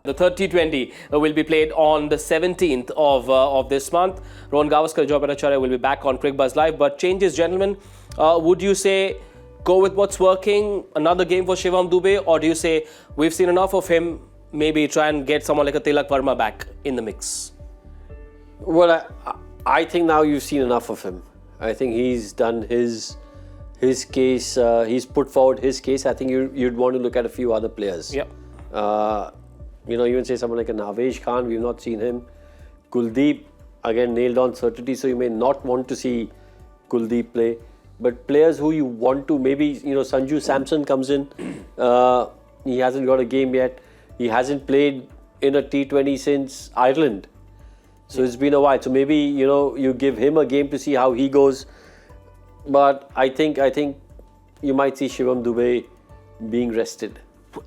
The third T20 will be played on the 17th of this month. Rohan Gavaskar and Bhattacharjya will be back on Cricbuzz Live. But changes, gentlemen, would you say go with what's working, another game for Shivam Dube, or do you say we've seen enough of him, maybe try and get someone like a Tilak Verma back in the mix? Well, I think now you've seen enough of him. I think he's done his case. He's put forward his case. I think you'd want to look at a few other players. Yeah. Even say someone like an Avesh Khan. We've not seen him. Kuldeep again nailed on certainty, so you may not want to see Kuldeep play. But players who you want to, maybe Sanju Samson comes in. He hasn't got a game yet. He hasn't played in a T20 since Ireland. So it's been a while. So maybe you give him a game to see how he goes. But I think you might see Shivam Dube being rested.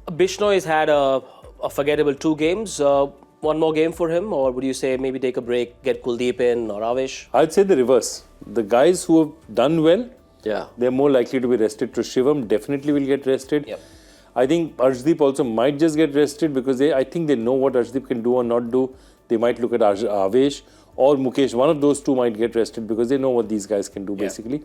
Bishnoi has had a forgettable 2 games. One more game for him, or would you say maybe take a break, get Kuldeep in or Avesh? I'd say the reverse. The guys who have done well, yeah, they're more likely to be rested. So Shivam definitely will get rested. Yep. I think Arshdeep also might just get rested because I think they know what Arshdeep can do or not do. They might look at Avesh or Mukesh. One of those two might get rested because they know what these guys can do basically.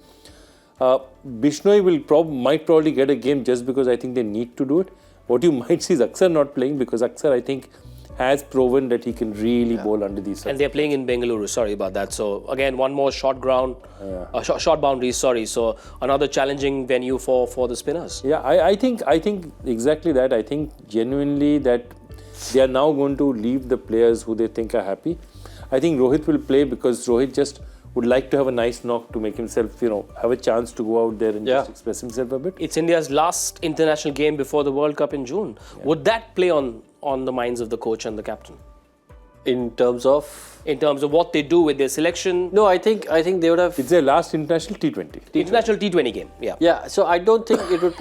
Bishnoi might probably get a game just because I think they need to do it. What you might see is Aksar not playing because Aksar, I think, has proven that he can really bowl under these. And they're playing in Bengaluru. Sorry about that. So again, one more short boundary. Sorry. So another challenging venue for the spinners. Yeah, I think exactly that. I think genuinely that they are now going to leave the players who they think are happy. I think Rohit will play because Rohit just would like to have a nice knock to make himself, have a chance to go out there and just express himself a bit. It's India's last international game before the World Cup in June. Yeah. Would that play on the minds of the coach and the captain? In terms of what they do with their selection? No, I think they would have. It's their last international T20. International T20 game. Yeah. Yeah. So I don't think it would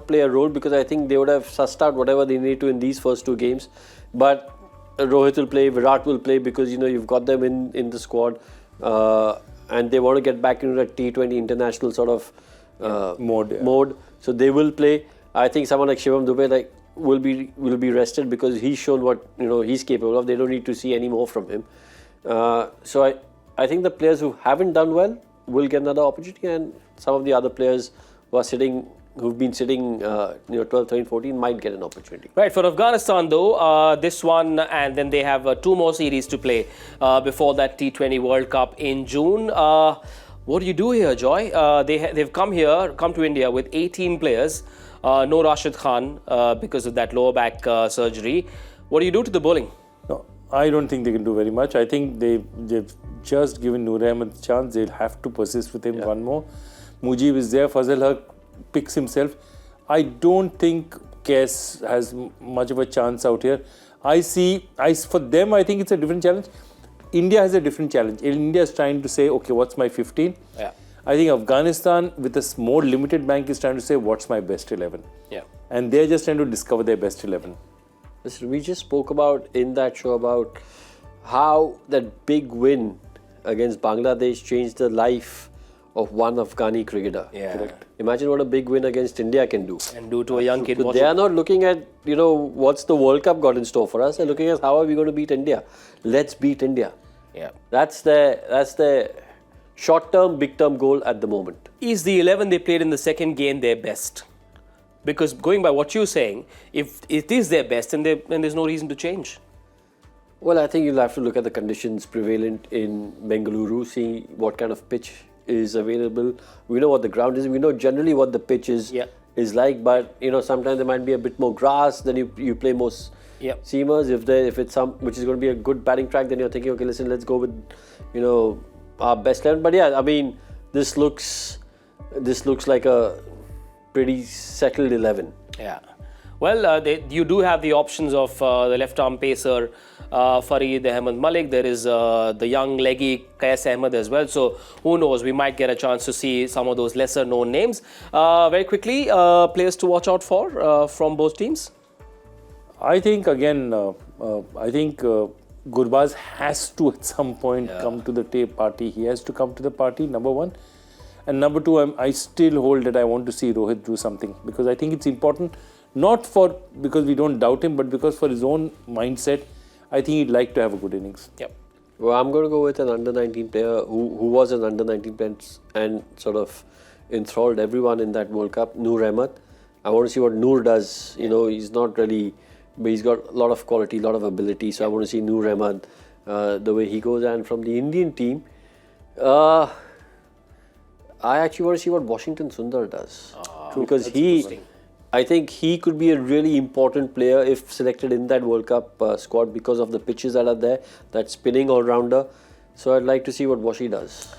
play a role because I think they would have sussed out whatever they need to in these first 2 games. But Rohit will play, Virat will play because you've got them in the squad. And they want to get back into that T20 international sort of mode. So they will play. I think someone like Shivam Dube will be rested because he's shown what he's capable of. They don't need to see any more from him. So I think the players who haven't done well will get another opportunity, and some of the other players who've been sitting 12, 13, 14 might get an opportunity. Right, for Afghanistan though, this one and then they have 2 more series to play before that T20 World Cup in June. What do you do here, Joy? They've come to India with 18 players. No Rashid Khan because of that lower back surgery. What do you do to the bowling? No, I don't think they can do very much. I think they've just given Noor Ahmed a chance. They'll have to persist with him one more. Mujib is there. Fazal Haq picks himself. I don't think Kes has much of a chance out here. For them, I think it's a different challenge. India has a different challenge. India is trying to say, okay, what's my 15? Yeah. I think Afghanistan, with a more limited bank, is trying to say, what's my best 11? Yeah. And they're just trying to discover their best 11. Listen, we just spoke about in that show about how that big win against Bangladesh changed the life of one Afghani cricketer. Yeah. Correct. Imagine what a big win against India can do. And do to a young kid. But they are not looking at, what's the World Cup got in store for us. They're looking at how are we going to beat India. Let's beat India. Yeah. That's the short-term, big-term goal at the moment. Is the 11 they played in the second game their best? Because going by what you're saying, if it is their best, then there's no reason to change. Well, I think you'll have to look at the conditions prevalent in Bengaluru, see what kind of pitch is available. We know what the ground is. We know generally what the pitch is like, but sometimes there might be a bit more grass. Then you play more seamers. If it's which is going to be a good batting track, then you're thinking, okay, listen, let's go with our best 11. But yeah, I mean, this looks like a pretty settled 11. Yeah. Well, you do have the options of the left-arm pacer Farid Ahmed Malik. There is the young leggy Qais Ahmed as well. So who knows? We might get a chance to see some of those lesser-known names. Very quickly, players to watch out for from both teams. I think again, Gurbaz has to at some point come to the party. He has to come to the party, number one. And number two, I still hold that I want to see Rohit do something because I think it's important Not because we don't doubt him, but because for his own mindset, I think he'd like to have a good innings. Yep. Well, I'm going to go with an under-19 player who was an under-19 player and sort of enthralled everyone in that World Cup, Noor Ahmed. I want to see what Noor does. You know, he's not really, but he's got a lot of quality, a lot of ability. So I want to see Noor Ahmed, the way he goes. And from the Indian team, I actually want to see what Washington Sundar does. Because I think he could be a really important player if selected in that World Cup squad because of the pitches that are there, that spinning all-rounder. So I'd like to see what Washi does.